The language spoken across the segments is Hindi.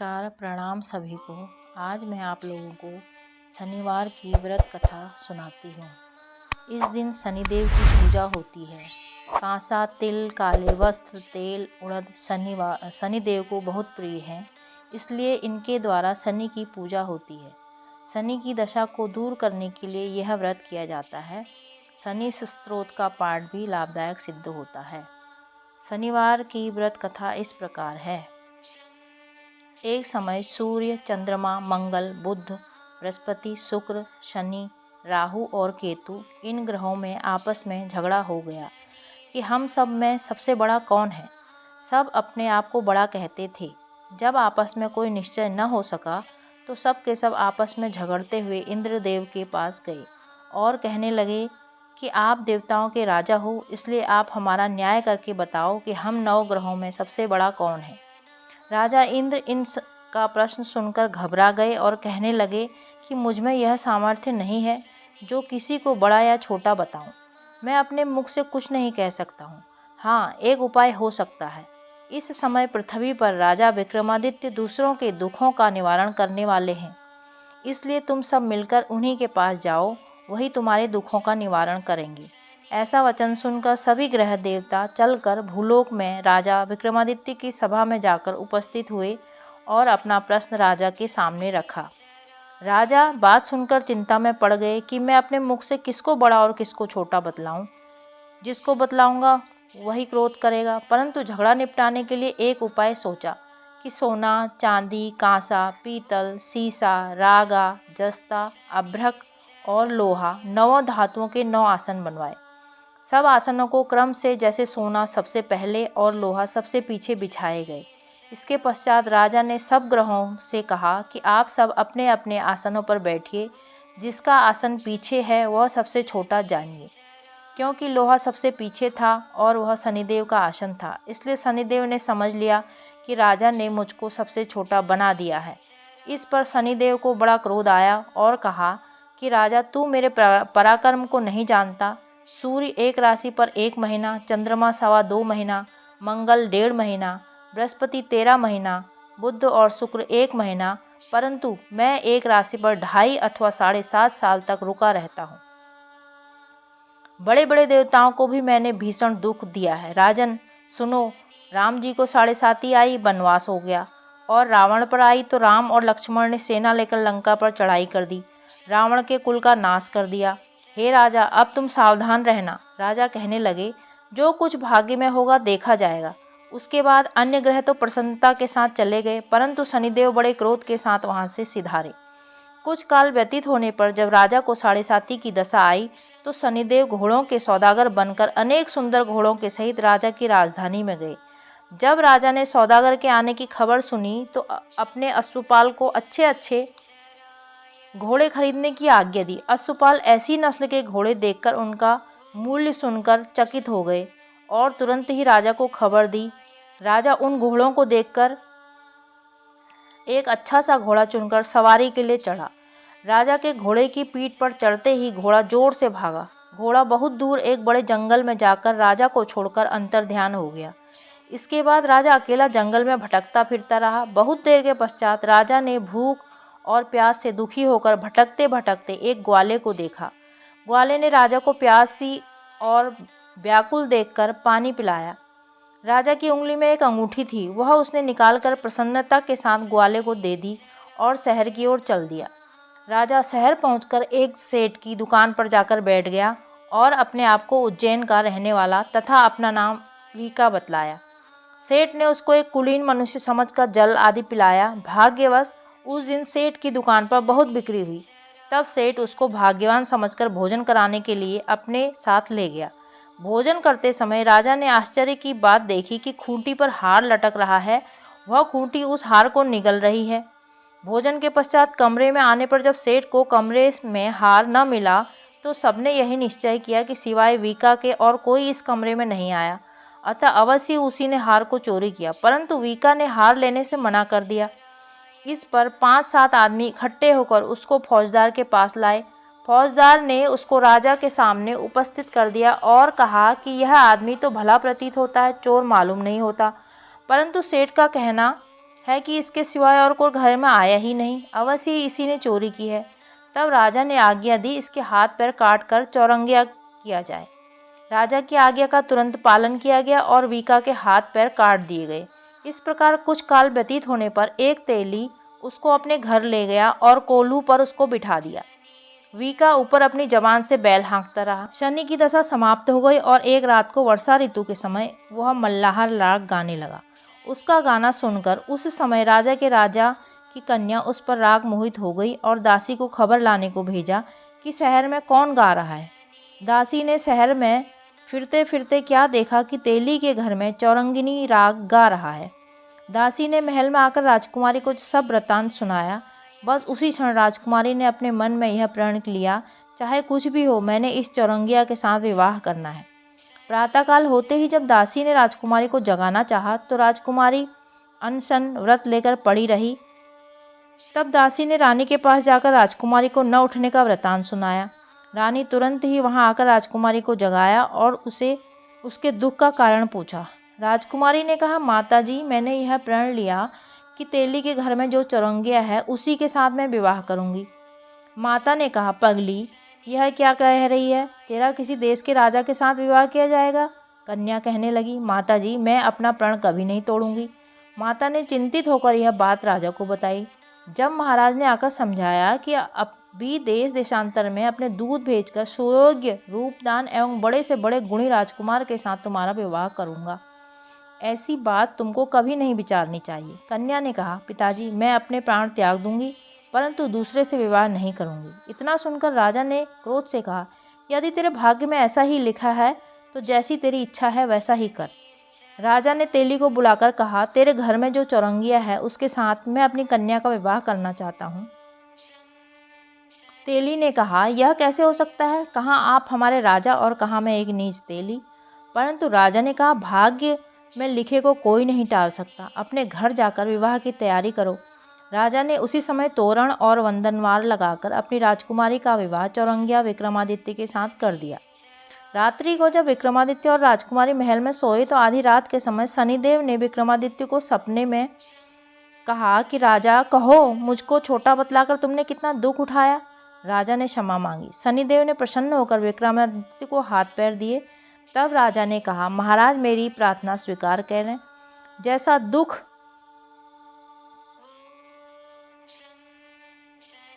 नमस्कार, प्रणाम सभी को। आज मैं आप लोगों को शनिवार की व्रत कथा सुनाती हूँ। इस दिन शनिदेव की पूजा होती है। कांसा, तिल, काले वस्त्र, तेल, उड़द शनिदेव को बहुत प्रिय हैं, इसलिए इनके द्वारा शनि की पूजा होती है। शनि की दशा को दूर करने के लिए यह व्रत किया जाता है। शनि स्तोत्र का पाठ भी लाभदायक सिद्ध होता है। शनिवार की व्रत कथा इस प्रकार है। एक समय सूर्य, चंद्रमा, मंगल, बुध, बृहस्पति, शुक्र, शनि, राहु और केतु इन ग्रहों में आपस में झगड़ा हो गया कि हम सब में सबसे बड़ा कौन है। सब अपने आप को बड़ा कहते थे। जब आपस में कोई निश्चय न हो सका तो सब के सब आपस में झगड़ते हुए इंद्रदेव के पास गए और कहने लगे कि आप देवताओं के राजा हो, इसलिए आप हमारा न्याय करके बताओ कि हम 9 ग्रहों में सबसे बड़ा कौन है। राजा इंद्र का प्रश्न सुनकर घबरा गए और कहने लगे कि मुझ में यह सामर्थ्य नहीं है जो किसी को बड़ा या छोटा बताऊं। मैं अपने मुख से कुछ नहीं कह सकता हूं। हाँ, एक उपाय हो सकता है। इस समय पृथ्वी पर राजा विक्रमादित्य दूसरों के दुखों का निवारण करने वाले हैं, इसलिए तुम सब मिलकर उन्हीं के पास जाओ, वही तुम्हारे दुखों का निवारण करेंगे। ऐसा वचन सुनकर सभी ग्रह देवता चलकर भूलोक में राजा विक्रमादित्य की सभा में जाकर उपस्थित हुए और अपना प्रश्न राजा के सामने रखा। राजा बात सुनकर चिंता में पड़ गए कि मैं अपने मुख से किसको बड़ा और किसको छोटा बतलाऊं। जिसको बतलाऊंगा वही क्रोध करेगा। परंतु झगड़ा निपटाने के लिए एक उपाय सोचा कि सोना, चांदी, कांसा, पीतल, सीसा, रागा, जस्ता, अभ्रक और लोहा 9 धातुओं के 9 आसन बनवाए। सब आसनों को क्रम से जैसे सोना सबसे पहले और लोहा सबसे पीछे बिछाए गए। इसके पश्चात राजा ने सब ग्रहों से कहा कि आप सब अपने अपने आसनों पर बैठिए। जिसका आसन पीछे है वह सबसे छोटा जानिए। क्योंकि लोहा सबसे पीछे था और वह शनिदेव का आसन था, इसलिए शनिदेव ने समझ लिया कि राजा ने मुझको सबसे छोटा बना दिया है। इस पर शनिदेव को बड़ा क्रोध आया और कहा कि राजा, तू मेरे पराक्रम को नहीं जानता। सूर्य एक राशि पर 1 महीना, चंद्रमा 2.25 महीना, मंगल 1.5 महीना, बृहस्पति 13 महीना, बुध और शुक्र 1 महीना, परंतु मैं एक राशि पर 2.5 अथवा 7.5 साल तक रुका रहता हूँ। बड़े बड़े देवताओं को भी मैंने भीषण दुख दिया है। राजन सुनो, राम जी को 7.5 आई, वनवास हो गया, और रावण पर आई तो राम और लक्ष्मण ने सेना लेकर लंका पर चढ़ाई कर दी, रावण के कुल का नाश कर दिया। हे राजा, अब तुम सावधान रहना। राजा कहने लगे, जो कुछ भाग्य में होगा देखा जाएगा। उसके बाद अन्य ग्रह तो प्रसन्नता के साथ चले गए, परंतु शनिदेव बड़े क्रोध के साथ वहां से सिधारे। कुछ काल व्यतीत होने पर जब राजा को 7.5 की दशा आई तो शनिदेव घोड़ों के सौदागर बनकर अनेक सुंदर घोड़ों के सहित राजा की राजधानी में गए। जब राजा ने सौदागर के आने की खबर सुनी तो अपने अश्वपाल को अच्छे अच्छे घोड़े खरीदने की आज्ञा दी। अश्वपाल ऐसी नस्ल के घोड़े देखकर उनका मूल्य सुनकर चकित हो गए और तुरंत ही राजा को खबर दी। राजा उन घोड़ों को देखकर एक अच्छा सा घोड़ा चुनकर सवारी के लिए चढ़ा। राजा के घोड़े की पीठ पर चढ़ते ही घोड़ा जोर से भागा। घोड़ा बहुत दूर एक बड़े जंगल में जाकर राजा को छोड़कर अंतर्ध्यान हो गया। इसके बाद राजा अकेला जंगल में भटकता फिरता रहा। बहुत देर के पश्चात राजा ने भूख और प्यास से दुखी होकर भटकते भटकते एक ग्वाले को देखा। ग्वाले ने राजा को प्यासी और व्याकुल देखकर पानी पिलाया। राजा की उंगली में एक अंगूठी थी, वह उसने निकालकर प्रसन्नता के साथ ग्वाले को दे दी और शहर की ओर चल दिया। राजा शहर पहुंचकर एक सेठ की दुकान पर जाकर बैठ गया और अपने आप को उज्जैन का रहने वाला तथा अपना नाम वीका बतलाया। सेठ ने उसको एक कुलीन मनुष्य समझकर जल आदि पिलाया। भाग्यवश उस दिन सेठ की दुकान पर बहुत बिक्री हुई। तब सेठ उसको भाग्यवान समझकर भोजन कराने के लिए अपने साथ ले गया। भोजन करते समय राजा ने आश्चर्य की बात देखी कि खूंटी पर हार लटक रहा है, वह खूंटी उस हार को निगल रही है। भोजन के पश्चात कमरे में आने पर जब सेठ को कमरे में हार न मिला तो सबने यही निश्चय किया कि सिवाय वीका के और कोई इस कमरे में नहीं आया, अतः अवश्य उसी ने हार को चोरी किया। परंतु वीका ने हार लेने से मना कर दिया। इस पर 5-7 आदमी इकट्ठे होकर उसको फौजदार के पास लाए। फौजदार ने उसको राजा के सामने उपस्थित कर दिया और कहा कि यह आदमी तो भला प्रतीत होता है, चोर मालूम नहीं होता। परंतु सेठ का कहना है कि इसके सिवाय और कोई घर में आया ही नहीं, अवश्य ही इसी ने चोरी की है। तब राजा ने आज्ञा दी इसके हाथ पैर काट कर चौरंगिया किया जाए। राजा की आज्ञा का तुरंत पालन किया गया और वीका के हाथ पैर काट दिए गए। इस प्रकार कुछ काल व्यतीत होने पर एक तेली उसको अपने घर ले गया और कोल्हू पर उसको बिठा दिया। वीका ऊपर अपनी जबान से बैल हाँकता रहा। शनि की दशा समाप्त हो गई और एक रात को वर्षा ऋतु के समय वह मल्लाहर राग गाने लगा। उसका गाना सुनकर उस समय राजा की कन्या उस पर राग मोहित हो गई और दासी को खबर लाने को भेजा कि शहर में कौन गा रहा है। दासी ने शहर में फिरते फिरते क्या देखा कि तेली के घर में चौरंगिनी राग गा रहा है। दासी ने महल में आकर राजकुमारी को सब वृत्तांत सुनाया। बस उसी क्षण राजकुमारी ने अपने मन में यह प्रण लिया, चाहे कुछ भी हो मैंने इस चौरंगिया के साथ विवाह करना है। प्रातःकाल होते ही जब दासी ने राजकुमारी को जगाना चाहा तो राजकुमारी अनशन व्रत लेकर पड़ी रही। तब दासी ने रानी के पास जाकर राजकुमारी को न उठने का वृतांत सुनाया। रानी तुरंत ही वहां आकर राजकुमारी को जगाया और उसे उसके दुख का कारण पूछा। राजकुमारी ने कहा, माता जी, मैंने यह प्रण लिया कि तेली के घर में जो चौरंगिया है उसी के साथ मैं विवाह करूंगी। माता ने कहा, पगली, यह क्या कह रही है? तेरा किसी देश के राजा के साथ विवाह किया जाएगा? कन्या कहने लगी, माता जी, मैं अपना प्रण कभी नहीं तोड़ूंगी। माता ने चिंतित होकर यह बात राजा को बताई। जब महाराज ने आकर समझाया कि अब भी देश देशांतर में अपने दूत भेजकर सुयोग्य रूपदान एवं बड़े से बड़े गुणी राजकुमार के साथ तुम्हारा विवाह करूंगा, ऐसी बात तुमको कभी नहीं विचारनी चाहिए। कन्या ने कहा, पिताजी, मैं अपने प्राण त्याग दूंगी परंतु दूसरे से विवाह नहीं करूंगी। इतना सुनकर राजा ने क्रोध से कहा, यदि तेरे भाग्य में ऐसा ही लिखा है तो जैसी तेरी इच्छा है वैसा ही कर। राजा ने तेली को बुलाकर कहा, तेरे घर में जो चौरंगिया है उसके साथ मैं अपनी कन्या का विवाह करना चाहता हूँ। तेली ने कहा, यह कैसे हो सकता है? कहाँ आप हमारे राजा और कहाँ मैं एक नीच तेली। परंतु राजा ने कहा, भाग्य में लिखे को कोई नहीं टाल सकता, अपने घर जाकर विवाह की तैयारी करो। राजा ने उसी समय तोरण और वंदनवार लगाकर अपनी राजकुमारी का विवाह चौरंगिया विक्रमादित्य के साथ कर दिया। रात्रि को जब विक्रमादित्य और राजकुमारी महल में सोए तो आधी रात के समय शनिदेव ने विक्रमादित्य को सपने में कहा कि राजा, कहो मुझको छोटा बतलाकर तुमने कितना दुख उठाया। राजा ने क्षमा मांगी। शनिदेव ने प्रसन्न होकर विक्रमादित्य को हाथ पैर दिए। तब राजा ने कहा, महाराज, मेरी प्रार्थना स्वीकार करें, जैसा दुख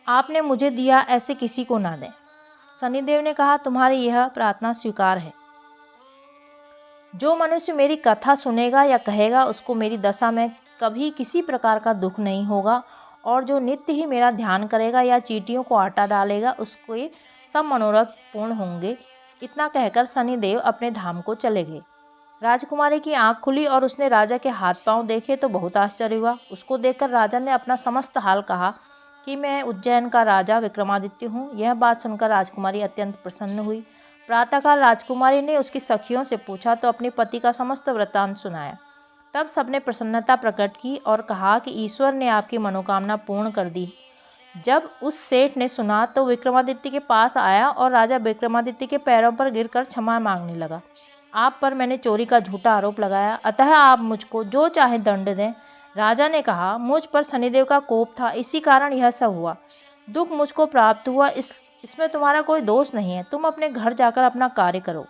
आपने मुझे दिया ऐसे किसी को ना दें। शनिदेव ने कहा, तुम्हारी यह प्रार्थना स्वीकार है। जो मनुष्य मेरी कथा सुनेगा या कहेगा उसको मेरी दशा में कभी किसी प्रकार का दुख नहीं होगा और जो नित्य ही मेरा ध्यान करेगा या चींटियों को आटा डालेगा उसको ये सब मनोरथ पूर्ण होंगे। इतना कहकर शनिदेव अपने धाम को चले गए। राजकुमारी की आंख खुली और उसने राजा के हाथ पांव देखे तो बहुत आश्चर्य हुआ। उसको देखकर राजा ने अपना समस्त हाल कहा कि मैं उज्जैन का राजा विक्रमादित्य हूँ। यह बात सुनकर राजकुमारी अत्यंत प्रसन्न हुई। प्रातःकाल राजकुमारी ने उसकी सखियों से पूछा तो अपने पति का समस्त वृत्तांत सुनाया। तब सबने प्रसन्नता प्रकट की और कहा कि ईश्वर ने आपकी मनोकामना पूर्ण कर दी। जब उस सेठ ने सुना तो विक्रमादित्य के पास आया और राजा विक्रमादित्य के पैरों पर गिरकर क्षमा मांगने लगा। आप पर मैंने चोरी का झूठा आरोप लगाया, अतः आप मुझको जो चाहे दंड दें। राजा ने कहा, मुझ पर शनिदेव का कोप था, इसी कारण यह सब हुआ। दुख मुझको प्राप्त हुआ, इसमें तुम्हारा कोई दोष नहीं है। तुम अपने घर जाकर अपना कार्य करो।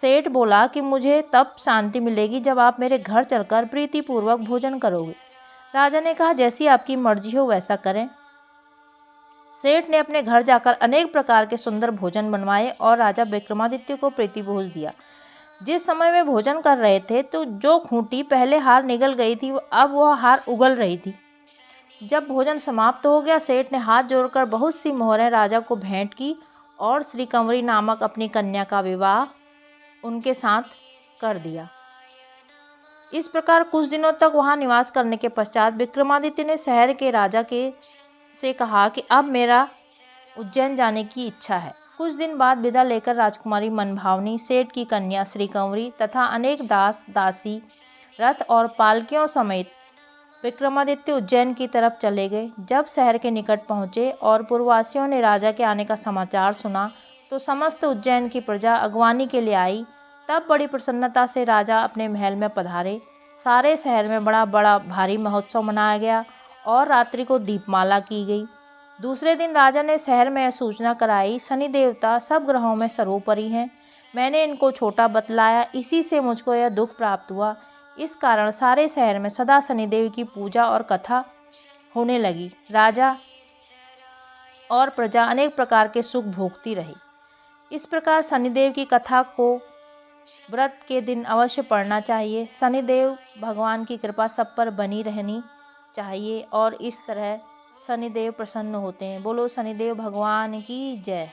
सेठ बोला कि मुझे तब शांति मिलेगी जब आप मेरे घर चलकर प्रीतिपूर्वक भोजन करोगे। राजा ने कहा, जैसी आपकी मर्जी हो वैसा करें। सेठ ने अपने घर जाकर अनेक प्रकार के सुंदर भोजन बनवाए और राजा विक्रमादित्य को प्रीतिभोज दिया। जिस समय वे भोजन कर रहे थे तो जो खूंटी पहले हार निगल गई थी अब वह हार उगल रही थी। जब भोजन समाप्त हो गया, सेठ ने हाथ जोड़कर बहुत सी मोहरें राजा को भेंट की और श्री कंवरी नामक अपनी कन्या का विवाह उनके साथ कर दिया। इस प्रकार कुछ दिनों तक वहां निवास करने के पश्चात विक्रमादित्य ने शहर के राजा से कहा कि अब मेरा उज्जैन जाने की इच्छा है। कुछ दिन बाद विदा लेकर राजकुमारी मनभावनी, सेठ की कन्या श्री कंवरी तथा अनेक दास दासी, रथ और पालकियों समेत विक्रमादित्य उज्जैन की तरफ चले गए। जब शहर के निकट पहुँचे और पूर्ववासियों ने राजा के आने का समाचार सुना तो समस्त उज्जैन की प्रजा अगवानी के लिए आई। तब बड़ी प्रसन्नता से राजा अपने महल में पधारे। सारे शहर में बड़ा बड़ा भारी महोत्सव मनाया गया और रात्रि को दीपमाला की गई। दूसरे दिन राजा ने शहर में यह सूचना कराई, शनि देवता सब ग्रहों में सर्वोपरि हैं। मैंने इनको छोटा बतलाया, इसी से मुझको यह दुख प्राप्त हुआ। इस कारण सारे शहर में सदा शनिदेव की पूजा और कथा होने लगी। राजा और प्रजा अनेक प्रकार के सुख भोगती रही। इस प्रकार शनिदेव की कथा को व्रत के दिन अवश्य पढ़ना चाहिए। शनिदेव भगवान की कृपा सब पर बनी रहनी चाहिए और इस तरह शनिदेव प्रसन्न होते हैं। बोलो शनिदेव भगवान की जय।